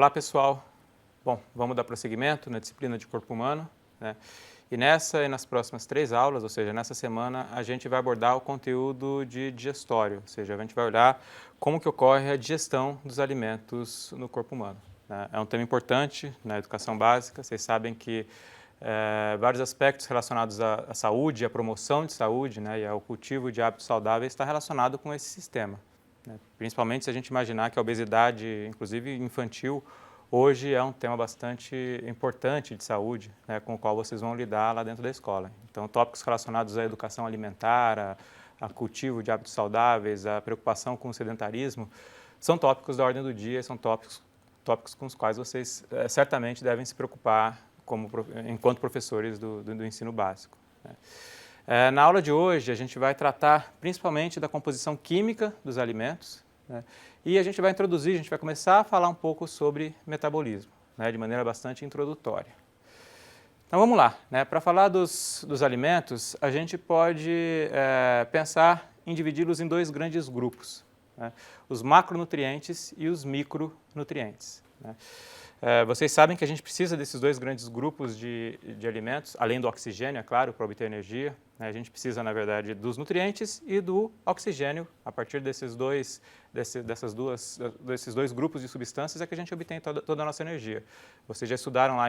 Olá, pessoal. Bom, vamos dar prosseguimento na disciplina de corpo humano, né? E nessa e nas próximas 3 aulas, ou seja, nessa semana, a gente vai abordar o conteúdo de digestório, ou seja, a gente vai olhar como que ocorre a digestão dos alimentos no corpo humano, né? É um tema importante na educação básica. Vocês sabem que vários aspectos relacionados à saúde, à promoção de saúde, né, e ao cultivo de hábitos saudáveis está relacionado com esse sistema, né? Principalmente se a gente imaginar que a obesidade, inclusive infantil, hoje é um tema bastante importante de saúde, né, com o qual vocês vão lidar lá dentro da escola. Então, tópicos relacionados à educação alimentar, a cultivo de hábitos saudáveis, a preocupação com o sedentarismo, são tópicos da ordem do dia, são tópicos com os quais vocês certamente devem se preocupar enquanto professores do ensino básico, né? Na aula de hoje, a gente vai tratar principalmente da composição química dos alimentos, né? E a gente vai começar a falar um pouco sobre metabolismo, né, de maneira bastante introdutória. Então vamos lá, né? Para falar dos alimentos, a gente pode pensar em dividi-los em 2 grandes grupos, né? Os macronutrientes e os micronutrientes, né? Vocês sabem que a gente precisa desses 2 grandes grupos de alimentos, além do oxigênio, é claro, para obter energia, né? A gente precisa, na verdade, dos nutrientes e do oxigênio. A partir desses dois grupos de substâncias é que a gente obtém toda a nossa energia. Vocês já estudaram lá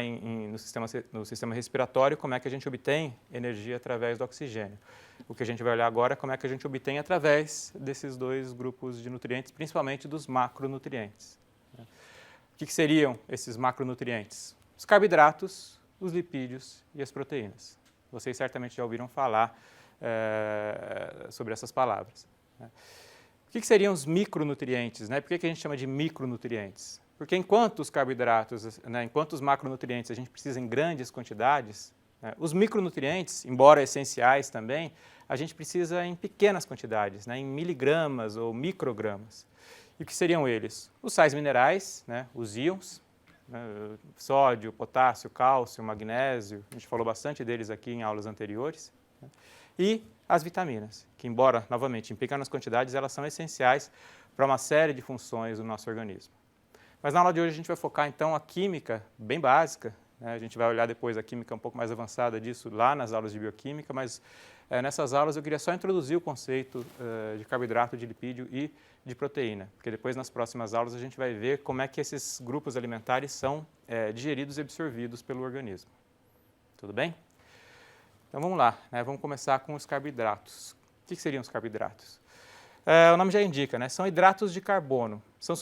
no sistema respiratório como é que a gente obtém energia através do oxigênio. O que a gente vai olhar agora é como é que a gente obtém através desses 2 grupos de nutrientes, principalmente dos macronutrientes. O que seriam esses macronutrientes? Os carboidratos, os lipídios e as proteínas. Vocês certamente já ouviram falar sobre essas palavras, né? O que seriam os micronutrientes, né? Por que a gente chama de micronutrientes? Porque enquanto os carboidratos, né, enquanto os macronutrientes a gente precisa em grandes quantidades, né, os micronutrientes, embora essenciais também, a gente precisa em pequenas quantidades, né, em miligramas ou microgramas. E o que seriam eles? Os sais minerais, né, os íons, né, sódio, potássio, cálcio, magnésio, a gente falou bastante deles aqui em aulas anteriores, né, e as vitaminas, que embora, novamente, em pequenas quantidades, elas são essenciais para uma série de funções do nosso organismo. Mas na aula de hoje a gente vai focar então a química bem básica, né? A gente vai olhar depois a química um pouco mais avançada disso lá nas aulas de bioquímica, mas nessas aulas eu queria só introduzir o conceito de carboidrato, de lipídio e de proteína, porque depois nas próximas aulas a gente vai ver como é que esses grupos alimentares são digeridos e absorvidos pelo organismo. Tudo bem? Então vamos lá, né? Vamos começar com os carboidratos. O que seriam os carboidratos? O nome já indica, né? São hidratos de carbono, são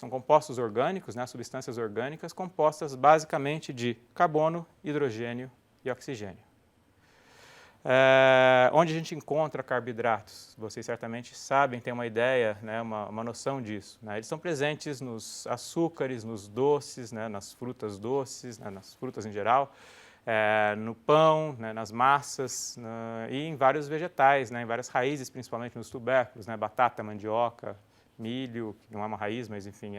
compostos orgânicos, né? Substâncias orgânicas compostas basicamente de carbono, hidrogênio e oxigênio. Onde a gente encontra carboidratos? Vocês certamente sabem, têm uma ideia, né, uma noção disso, né? Eles são presentes nos açúcares, nos doces, né, nas frutas doces, né, nas frutas em geral, no pão, né, nas massas, e em vários vegetais, né, em várias raízes, principalmente nos tubérculos, né, batata, mandioca, milho, que não é uma raiz, mas enfim,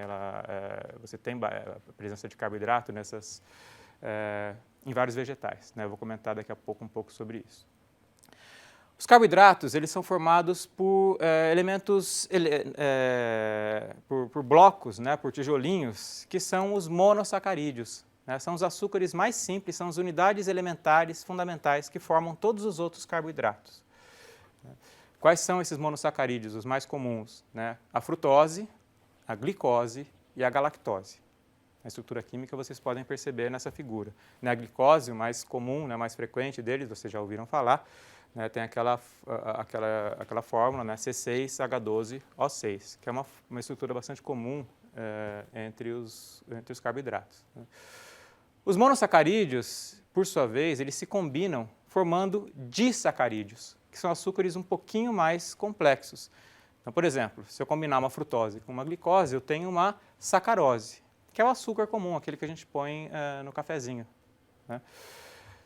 você tem a presença de carboidrato em vários vegetais, né? Eu vou comentar daqui a pouco um pouco sobre isso. Os carboidratos, eles são formados por elementos, por blocos, né, por tijolinhos, que são os monossacarídeos, né? São os açúcares mais simples, são as unidades elementares fundamentais que formam todos os outros carboidratos. Quais são esses monossacarídeos, os mais comuns, né? A frutose, a glicose e a galactose. A estrutura química vocês podem perceber nessa figura. A glicose, o mais comum, né, mais frequente deles, vocês já ouviram falar, né, tem aquela fórmula, né, C6H12O6, que é uma estrutura bastante comum entre os carboidratos, né? Os monossacarídeos, por sua vez, eles se combinam formando disacarídeos, que são açúcares um pouquinho mais complexos. Então, por exemplo, se eu combinar uma frutose com uma glicose, eu tenho uma sacarose, que é o açúcar comum, aquele que a gente põe no cafezinho, né?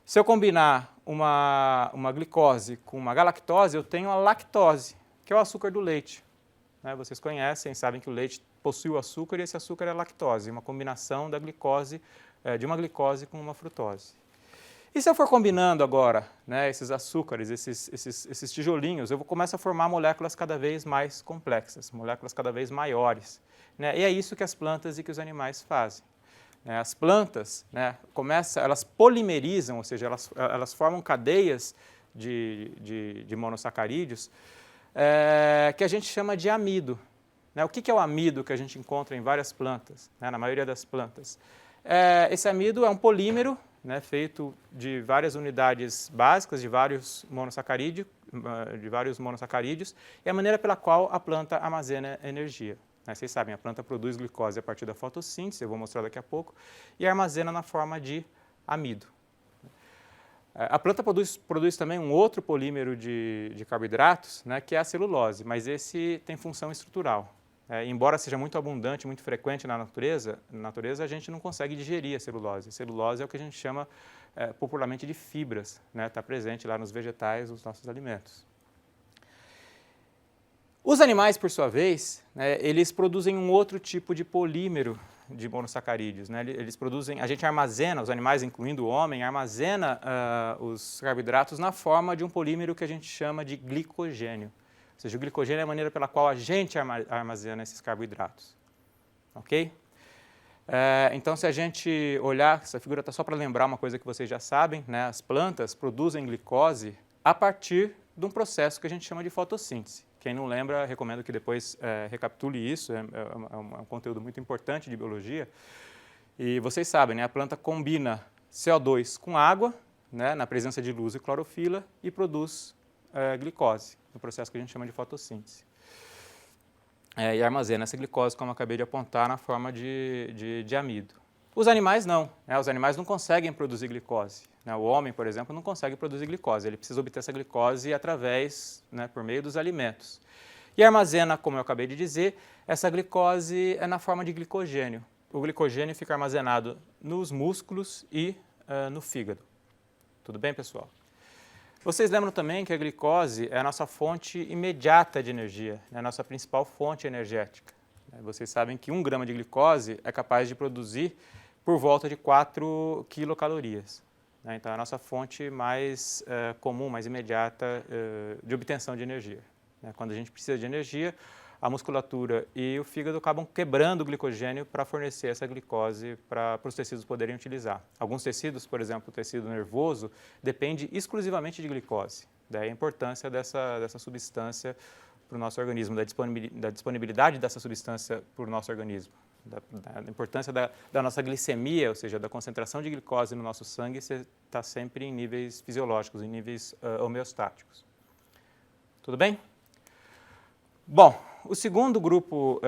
Se eu combinar uma glicose com uma galactose, eu tenho a lactose, que é o açúcar do leite, né? Vocês conhecem, sabem que o leite possui o açúcar e esse açúcar é a lactose, uma combinação da glicose, de uma glicose com uma frutose. E se eu for combinando agora, né, esses açúcares, esses tijolinhos, eu começo a formar moléculas cada vez mais complexas, moléculas cada vez maiores. né? E é isso que as plantas e que os animais fazem. As plantas, né, elas polimerizam, ou seja, elas formam cadeias de monossacarídeos que a gente chama de amido. O que é o amido que a gente encontra em várias plantas, né, na maioria das plantas? Esse amido é um polímero, né, feito de várias unidades básicas, de vários monossacarídeos, e a maneira pela qual a planta armazena energia. Vocês sabem, a planta produz glicose a partir da fotossíntese, eu vou mostrar daqui a pouco, e armazena na forma de amido. A planta produz também um outro polímero de carboidratos, né, que é a celulose, mas esse tem função estrutural. Embora seja muito abundante, muito frequente na natureza, a gente não consegue digerir a celulose. A celulose é o que a gente chama popularmente de fibras, né, está presente lá nos vegetais, nos nossos alimentos. Os animais, por sua vez, né, eles produzem um outro tipo de polímero de monossacarídeos. Né? Eles produzem, a gente armazena, os animais, incluindo o homem, armazena os carboidratos na forma de um polímero que a gente chama de glicogênio. Ou seja, o glicogênio é a maneira pela qual a gente armazena esses carboidratos. Ok? Então, se a gente olhar, essa figura está só para lembrar uma coisa que vocês já sabem, né? As plantas produzem glicose a partir de um processo que a gente chama de fotossíntese. Quem não lembra, recomendo que depois recapitule isso, é um conteúdo muito importante de biologia. E vocês sabem, né, a planta combina CO2 com água, né, na presença de luz e clorofila, e produz glicose, no processo que a gente chama de fotossíntese. E armazena essa glicose, como eu acabei de apontar, na forma de amido. Os animais não, né? Os animais não conseguem produzir glicose. Né? O homem, por exemplo, não consegue produzir glicose, ele precisa obter essa glicose através, né, por meio dos alimentos. E armazena, como eu acabei de dizer, essa glicose na forma de glicogênio. O glicogênio fica armazenado nos músculos e no fígado. Tudo bem, pessoal? Vocês lembram também que a glicose é a nossa fonte imediata de energia, é a nossa principal fonte energética. Vocês sabem que 1 grama de glicose é capaz de produzir por volta de 4 quilocalorias. Então, é a nossa fonte mais comum, mais imediata de obtenção de energia. Quando a gente precisa de energia, a musculatura e o fígado acabam quebrando o glicogênio para fornecer essa glicose para os tecidos poderem utilizar. Alguns tecidos, por exemplo, o tecido nervoso, depende exclusivamente de glicose. Daí a importância dessa substância para o nosso organismo, da disponibilidade dessa substância para o nosso organismo. Da importância da nossa glicemia, ou seja, da concentração de glicose no nosso sangue, está sempre em níveis fisiológicos, em níveis homeostáticos. Tudo bem? Bom, o segundo grupo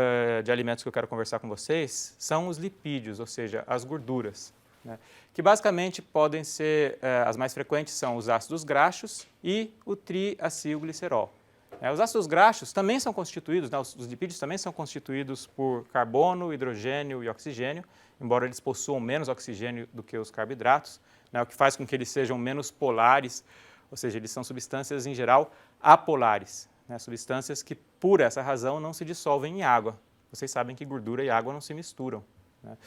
de alimentos que eu quero conversar com vocês são os lipídios, ou seja, as gorduras, né, que basicamente podem ser, as mais frequentes são os ácidos graxos e o triacilglicerol. Os ácidos graxos também são constituídos, né, os lipídios também são constituídos por carbono, hidrogênio e oxigênio, embora eles possuam menos oxigênio do que os carboidratos, né, o que faz com que eles sejam menos polares, ou seja, eles são substâncias em geral apolares, né, substâncias que por essa razão não se dissolvem em água. Vocês sabem que gordura e água não se misturam, né,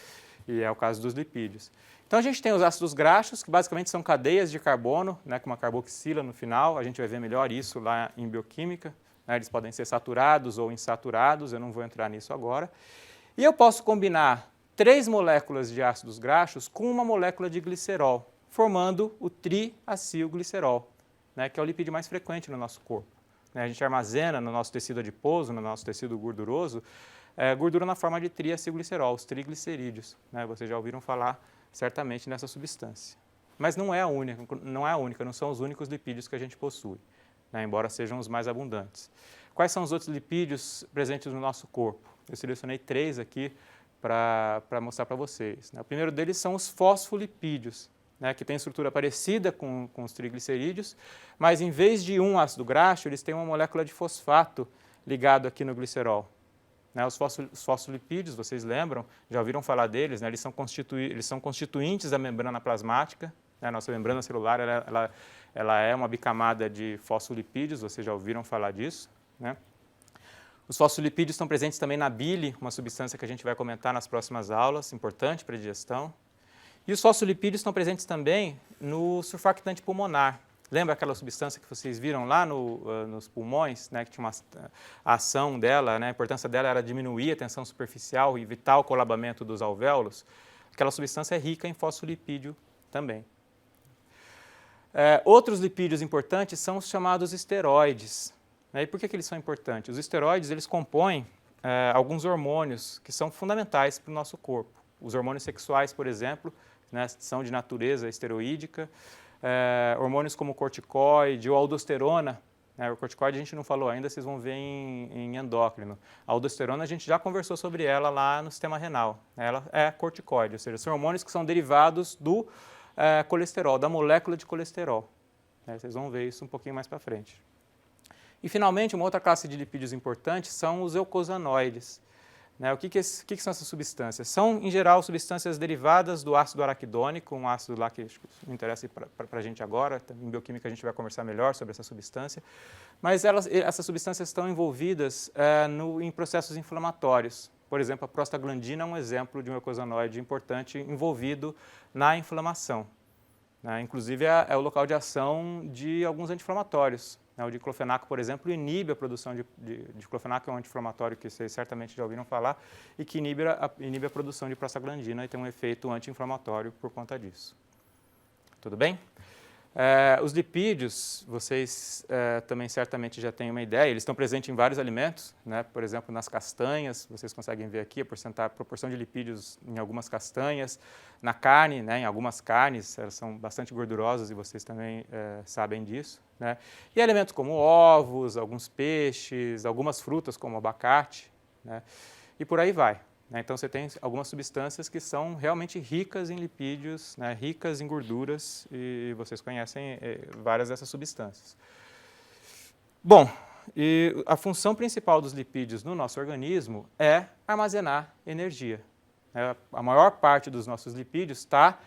e é o caso dos lipídios. Então a gente tem os ácidos graxos, que basicamente são cadeias de carbono, né, com uma carboxila no final, a gente vai ver melhor isso lá em bioquímica, né, eles podem ser saturados ou insaturados, eu não vou entrar nisso agora. E eu posso combinar 3 moléculas de ácidos graxos com uma molécula de glicerol, formando o triacilglicerol, né, que é o lipídio mais frequente no nosso corpo. A gente armazena no nosso tecido adiposo, no nosso tecido gorduroso, gordura na forma de triacilglicerol, os triglicerídeos, né, vocês já ouviram falar certamente nessa substância. Mas não é a única, não são os únicos lipídios que a gente possui, né, embora sejam os mais abundantes. Quais são os outros lipídios presentes no nosso corpo? Eu selecionei 3 aqui para mostrar para vocês. O primeiro deles são os fosfolipídios, né, que tem estrutura parecida com os triglicerídeos, mas em vez de um ácido graxo, eles têm uma molécula de fosfato ligado aqui no glicerol. Os fosfolipídios, vocês lembram, já ouviram falar deles, né? Eles são constituintes da membrana plasmática, né? A nossa membrana celular ela é uma bicamada de fosfolipídios, vocês já ouviram falar disso, né? Os fosfolipídios estão presentes também na bile, uma substância que a gente vai comentar nas próximas aulas, importante para a digestão. E os fosfolipídios estão presentes também no surfactante pulmonar. Lembra aquela substância que vocês viram lá nos pulmões, né, que tinha a ação dela, né, a importância dela era diminuir a tensão superficial e evitar o colabamento dos alvéolos? Aquela substância é rica em fosfolipídio também. Outros lipídios importantes são os chamados esteroides. E por que eles são importantes? Os esteroides eles compõem alguns hormônios que são fundamentais para o nosso corpo. Os hormônios sexuais, por exemplo, né, são de natureza esteroídica. Hormônios como o corticoide ou a aldosterona, né, o corticoide a gente não falou ainda, vocês vão ver em endócrino. A aldosterona a gente já conversou sobre ela lá no sistema renal. Ela é corticoide, ou seja, são hormônios que são derivados do colesterol, da molécula de colesterol. Vocês vão ver isso um pouquinho mais para frente. E, finalmente, uma outra classe de lipídios importantes são os eucosanoides. O que são essas substâncias? São, em geral, substâncias derivadas do ácido araquidônico, um ácido lá que não interessa para a gente agora, em bioquímica a gente vai conversar melhor sobre essa substância, mas essas substâncias estão envolvidas em processos inflamatórios. Por exemplo, a prostaglandina é um exemplo de um eucosanoide importante envolvido na inflamação. Inclusive, é o local de ação de alguns anti-inflamatórios. O diclofenaco, por exemplo, inibe a produção de diclofenaco, é um anti-inflamatório que vocês certamente já ouviram falar, e que inibe a produção de prostaglandina e tem um efeito anti-inflamatório por conta disso. Tudo bem? Os lipídios, vocês também certamente já têm uma ideia, eles estão presentes em vários alimentos, né? Por exemplo, nas castanhas, vocês conseguem ver aqui a proporção de lipídios em algumas castanhas, na carne, né? Em algumas carnes, elas são bastante gordurosas e vocês também sabem disso, né? E alimentos como ovos, alguns peixes, algumas frutas como abacate, né? E por aí vai. Então, você tem algumas substâncias que são realmente ricas em lipídios, né, ricas em gorduras, e vocês conhecem várias dessas substâncias. Bom, e a função principal dos lipídios no nosso organismo é armazenar energia. A maior parte dos nossos lipídios está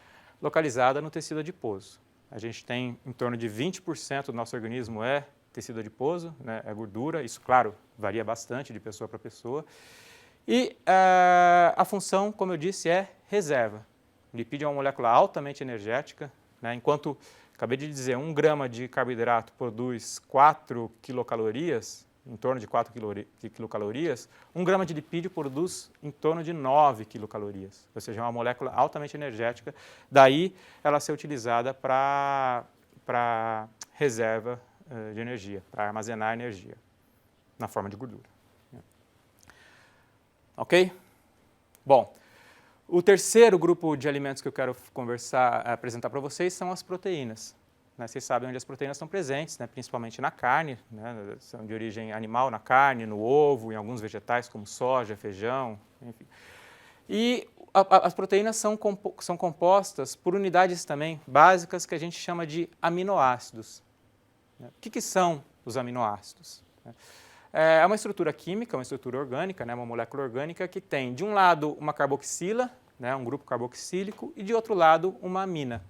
localizada no tecido adiposo. A gente tem em torno de 20% do nosso organismo é tecido adiposo, né, é gordura, isso, claro, varia bastante de pessoa para pessoa. E a função, como eu disse, é reserva. O lipídio é uma molécula altamente energética, né? Enquanto, acabei de dizer, 1 grama de carboidrato produz 4 quilocalorias, em torno de 4 quilocalorias, 1 grama de lipídio produz em torno de 9 quilocalorias. Ou seja, é uma molécula altamente energética, daí ela ser utilizada para reserva de energia, para armazenar energia, na forma de gordura. Ok? Bom, o terceiro grupo de alimentos que eu quero apresentar para vocês são as proteínas. Vocês sabem onde as proteínas estão presentes, né? Principalmente na carne, né? São de origem animal na carne, no ovo, em alguns vegetais como soja, feijão, enfim. E as proteínas são compostas por unidades também básicas que a gente chama de aminoácidos. O que são os aminoácidos? É uma estrutura química, uma estrutura orgânica, né, uma molécula orgânica que tem, de um lado, uma carboxila, né, um grupo carboxílico, e de outro lado, uma amina.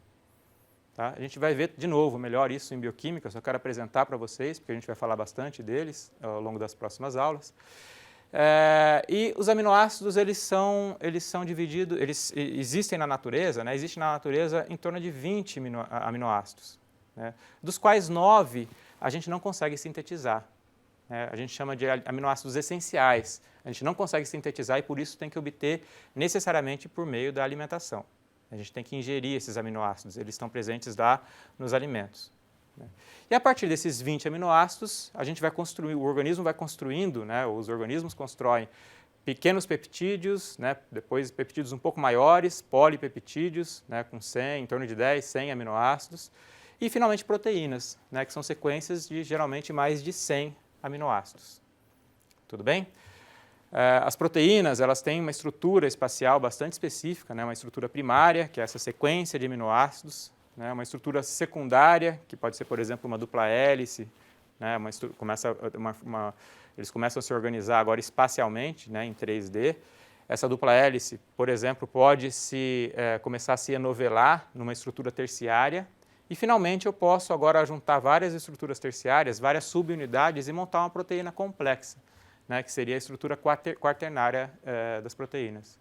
Tá? A gente vai ver de novo melhor isso em bioquímica, eu só quero apresentar para vocês, porque a gente vai falar bastante deles ao longo das próximas aulas. E os aminoácidos, eles são divididos, eles existem na natureza, né, existe na natureza em torno de 20 aminoácidos, né, dos quais 9 a gente não consegue sintetizar. A gente chama de aminoácidos essenciais. A gente não consegue sintetizar e, por isso, tem que obter necessariamente por meio da alimentação. A gente tem que ingerir esses aminoácidos, eles estão presentes lá nos alimentos. E a partir desses 20 aminoácidos, a gente vai construir, o organismo vai construindo, né, os organismos constroem pequenos peptídeos, né, depois peptídeos um pouco maiores, polipeptídeos, né, com 100, em torno de 10, 100 aminoácidos, e, finalmente, proteínas, né, que são sequências de, geralmente, mais de 100 aminoácidos. Tudo bem? As proteínas, elas têm uma estrutura espacial bastante específica, né? Uma estrutura primária, que é essa sequência de aminoácidos, né? Uma estrutura secundária, que pode ser, por exemplo, uma dupla hélice, né? Eles começam a se organizar agora espacialmente, né? Em 3D. Essa dupla hélice, por exemplo, pode começar a se enovelar numa estrutura terciária. E, finalmente, eu posso agora juntar várias estruturas terciárias, várias subunidades e montar uma proteína complexa, né, que seria a estrutura quaternária das proteínas.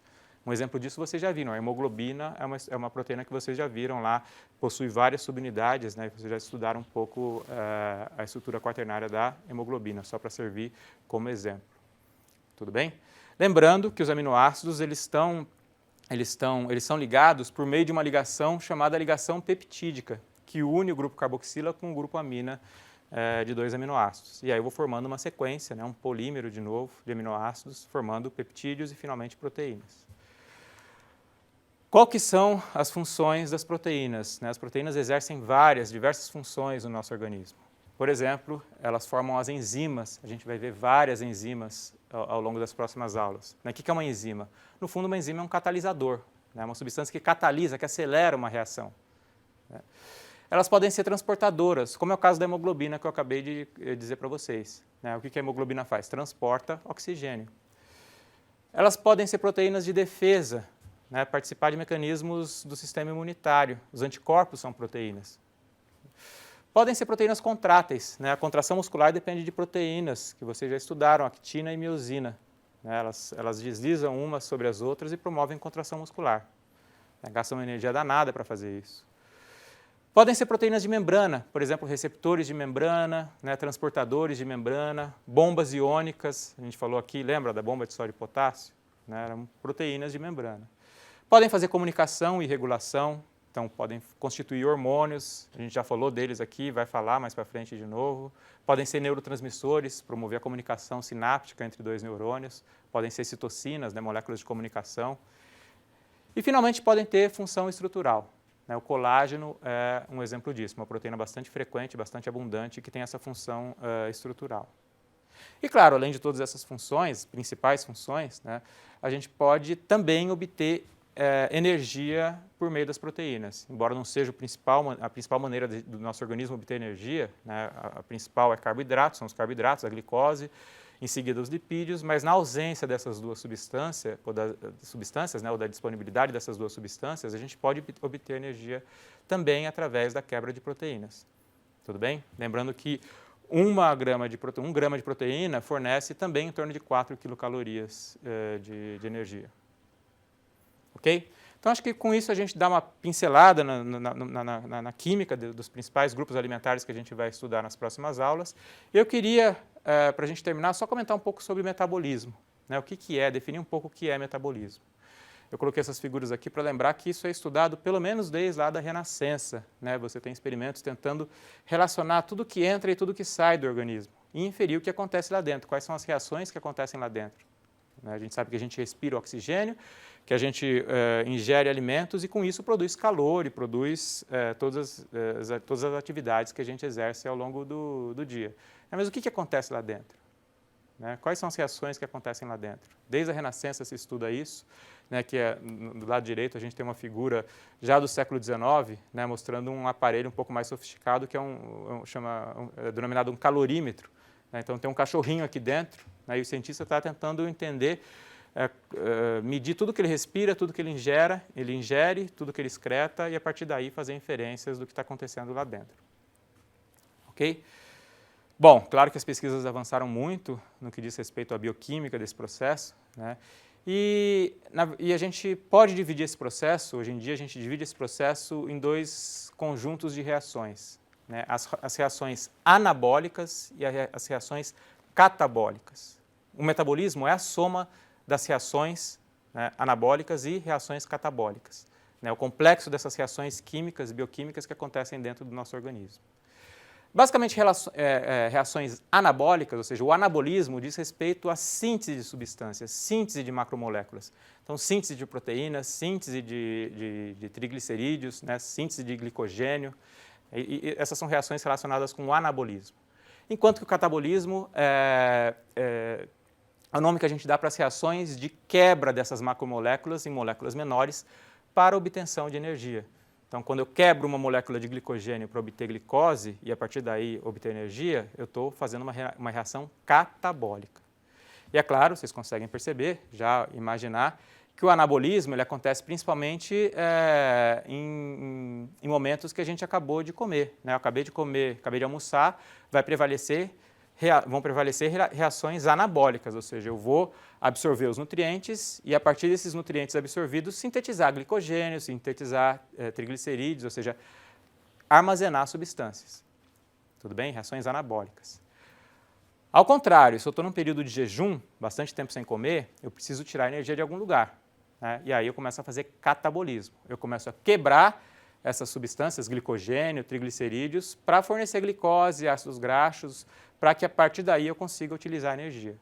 Um exemplo disso vocês já viram, a hemoglobina é uma proteína que vocês já viram lá, possui várias subunidades, né? Vocês já estudaram um pouco a estrutura quaternária da hemoglobina, só para servir como exemplo. Tudo bem? Lembrando que os aminoácidos eles são ligados por meio de uma ligação chamada ligação peptídica, que une o grupo carboxila com o grupo amina de 2 aminoácidos. E aí eu vou formando uma sequência, né, um polímero de novo de aminoácidos, formando peptídeos e finalmente proteínas. Qual que são as funções das proteínas? As proteínas exercem diversas funções no nosso organismo. Por exemplo, elas formam as enzimas, a gente vai ver várias enzimas ao longo das próximas aulas. O que é uma enzima? No fundo, uma enzima é um catalisador, uma substância que catalisa, que acelera uma reação. Elas podem ser transportadoras, como é o caso da hemoglobina que eu acabei de dizer para vocês. O que a hemoglobina faz? Transporta oxigênio. Elas podem ser proteínas de defesa, participar de mecanismos do sistema imunitário. Os anticorpos são proteínas. Podem ser proteínas contráteis. A contração muscular depende de proteínas, que vocês já estudaram, actina e miosina. Elas deslizam umas sobre as outras e promovem contração muscular. Gastam uma energia danada para fazer isso. Podem ser proteínas de membrana, por exemplo, receptores de membrana, transportadores de membrana, bombas iônicas, a gente falou aqui, lembra da bomba de sódio e potássio? Eram proteínas de membrana. Podem fazer comunicação e regulação, então podem constituir hormônios, a gente já falou deles aqui, vai falar mais para frente de novo. Podem ser neurotransmissores, promover a comunicação sináptica entre 2 neurônios, podem ser citocinas, moléculas de comunicação. E, finalmente, podem ter função estrutural. O colágeno é um exemplo disso, uma proteína bastante frequente, bastante abundante, que tem essa função estrutural. E, claro, além de todas essas funções, principais funções, a gente pode também obter energia por meio das proteínas. Embora não seja a principal maneira do nosso organismo obter energia, a principal é carboidrato, são os carboidratos, a glicose, em seguida os lipídios, mas na ausência dessas duas substâncias, ou da disponibilidade dessas duas substâncias, a gente pode obter energia também através da quebra de proteínas. Tudo bem? Lembrando que 1 grama de proteína fornece também em torno de 4 quilocalorias de energia. Ok? Então, acho que com isso a gente dá uma pincelada na química dos principais grupos alimentares que a gente vai estudar nas próximas aulas. Eu queria, para a gente terminar, só comentar um pouco sobre metabolismo. O que é, definir um pouco o que é metabolismo. Eu coloquei essas figuras aqui para lembrar que isso é estudado pelo menos desde lá da Renascença. Você tem experimentos tentando relacionar tudo que entra e tudo que sai do organismo e inferir o que acontece lá dentro, quais são as reações que acontecem lá dentro. A gente sabe que a gente respira oxigênio, que a gente ingere alimentos e com isso produz calor e produz todas as atividades que a gente exerce ao longo do dia. Mas o que acontece lá dentro? Quais são as reações que acontecem lá dentro? Desde a Renascença se estuda isso, que do lado direito a gente tem uma figura já do século XIX, mostrando um aparelho um pouco mais sofisticado que é denominado um calorímetro. Então tem um cachorrinho aqui dentro, e o cientista está tentando entender, medir tudo que ele respira, tudo que ele ingere, tudo que ele excreta e a partir daí fazer inferências do que está acontecendo lá dentro. Ok? Bom, claro que as pesquisas avançaram muito no que diz respeito à bioquímica desse processo, e a gente pode dividir esse processo, hoje em dia a gente divide esse processo em 2 conjuntos de reações, as reações anabólicas e as reações catabólicas. O metabolismo é a soma das reações anabólicas e reações catabólicas, o complexo dessas reações químicas e bioquímicas que acontecem dentro do nosso organismo. Basicamente, reações anabólicas, ou seja, o anabolismo diz respeito à síntese de substâncias, síntese de macromoléculas. Então, síntese de proteínas, síntese de triglicerídeos, síntese de glicogênio, e essas são reações relacionadas com o anabolismo. Enquanto que o catabolismo é o nome que a gente dá para as reações de quebra dessas macromoléculas em moléculas menores para obtenção de energia. Então, quando eu quebro uma molécula de glicogênio para obter glicose e a partir daí obter energia, eu estou fazendo uma reação catabólica. E é claro, vocês conseguem perceber, já imaginar, que o anabolismo ele acontece principalmente em momentos que a gente acabou de comer. Eu acabei de almoçar, vai prevalecer vão prevalecer reações anabólicas, ou seja, eu vou absorver os nutrientes e, a partir desses nutrientes absorvidos, sintetizar glicogênio, sintetizar triglicerídeos, ou seja, armazenar substâncias. Tudo bem? Reações anabólicas. Ao contrário, se eu estou num período de jejum, bastante tempo sem comer, eu preciso tirar energia de algum lugar, né? E aí eu começo a fazer catabolismo. Eu começo a quebrar essas substâncias, glicogênio, triglicerídeos, para fornecer glicose, ácidos graxos, para que a partir daí eu consiga utilizar a energia.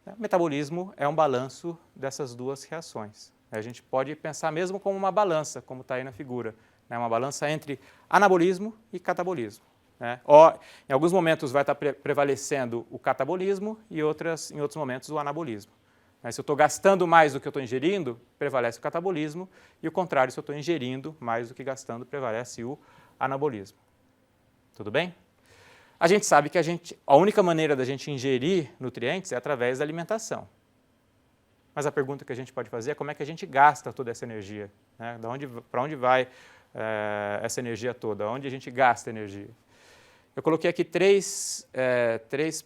O metabolismo é um balanço dessas duas reações. A gente pode pensar mesmo como uma balança, como está aí na figura, né? Uma balança entre anabolismo e catabolismo. Né? Em alguns momentos vai estar prevalecendo o catabolismo e em outros momentos o anabolismo. Se eu estou gastando mais do que eu estou ingerindo, prevalece o catabolismo, e o contrário, se eu estou ingerindo mais do que gastando, prevalece o anabolismo. Tudo bem? A gente sabe que a única maneira da gente ingerir nutrientes é através da alimentação. Mas a pergunta que a gente pode fazer é como é que a gente gasta toda essa energia? Né? Para onde vai essa energia toda? Onde a gente gasta energia? Eu coloquei aqui três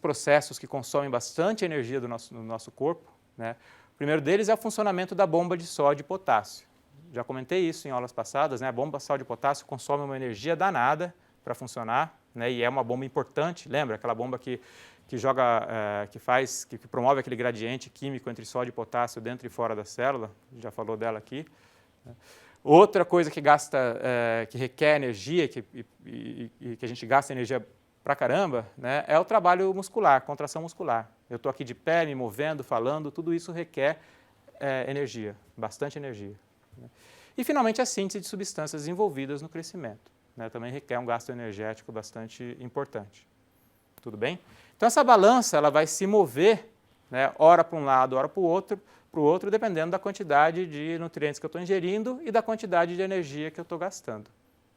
processos que consomem bastante energia do nosso corpo. Né? O primeiro deles é o funcionamento da bomba de sódio e potássio. Já comentei isso em aulas passadas, né? A bomba de sódio e potássio consome uma energia danada para funcionar, né? E é uma bomba importante, lembra? Aquela bomba que promove aquele gradiente químico entre sódio e potássio dentro e fora da célula, já falou dela aqui. Outra coisa que requer energia, que a gente gasta energia pra caramba, né, é o trabalho muscular, contração muscular. Eu estou aqui de pé, me movendo, falando, tudo isso requer energia, bastante energia. Né? E, finalmente, a síntese de substâncias envolvidas no crescimento. Né, também requer um gasto energético bastante importante. Tudo bem? Então, essa balança ela vai se mover, né, ora para um lado, ora para o outro, dependendo da quantidade de nutrientes que eu estou ingerindo e da quantidade de energia que eu estou gastando,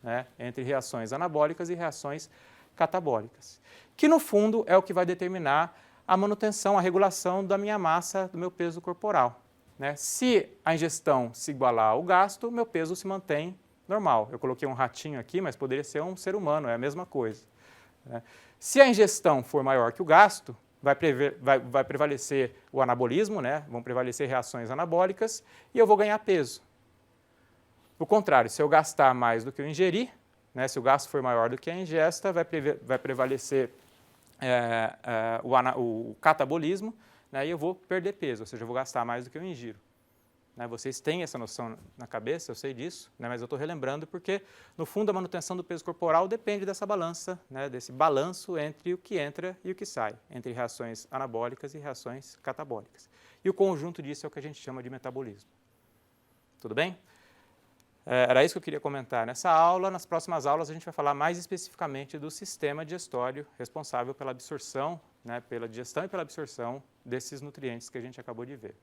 né, entre reações anabólicas e reações catabólicas, que no fundo é o que vai determinar a manutenção, a regulação da minha massa, do meu peso corporal. Né? Se a ingestão se igualar ao gasto, meu peso se mantém normal. Eu coloquei um ratinho aqui, mas poderia ser um ser humano, é a mesma coisa. Né? Se a ingestão for maior que o gasto, vai prevalecer o anabolismo, né? Vão prevalecer reações anabólicas e eu vou ganhar peso. O contrário, se eu gastar mais do que eu ingerir, né, se o gasto for maior do que a ingesta, vai prevalecer o catabolismo, né, e eu vou perder peso, ou seja, eu vou gastar mais do que eu ingiro. Né, vocês têm essa noção na cabeça, eu sei disso, né, mas eu estou relembrando porque, no fundo, a manutenção do peso corporal depende dessa balança, né, desse balanço entre o que entra e o que sai, entre reações anabólicas e reações catabólicas. E o conjunto disso é o que a gente chama de metabolismo. Tudo bem? Era isso que eu queria comentar nessa aula. Nas próximas aulas a gente vai falar mais especificamente do sistema digestório responsável pela absorção, né, pela digestão e pela absorção desses nutrientes que a gente acabou de ver.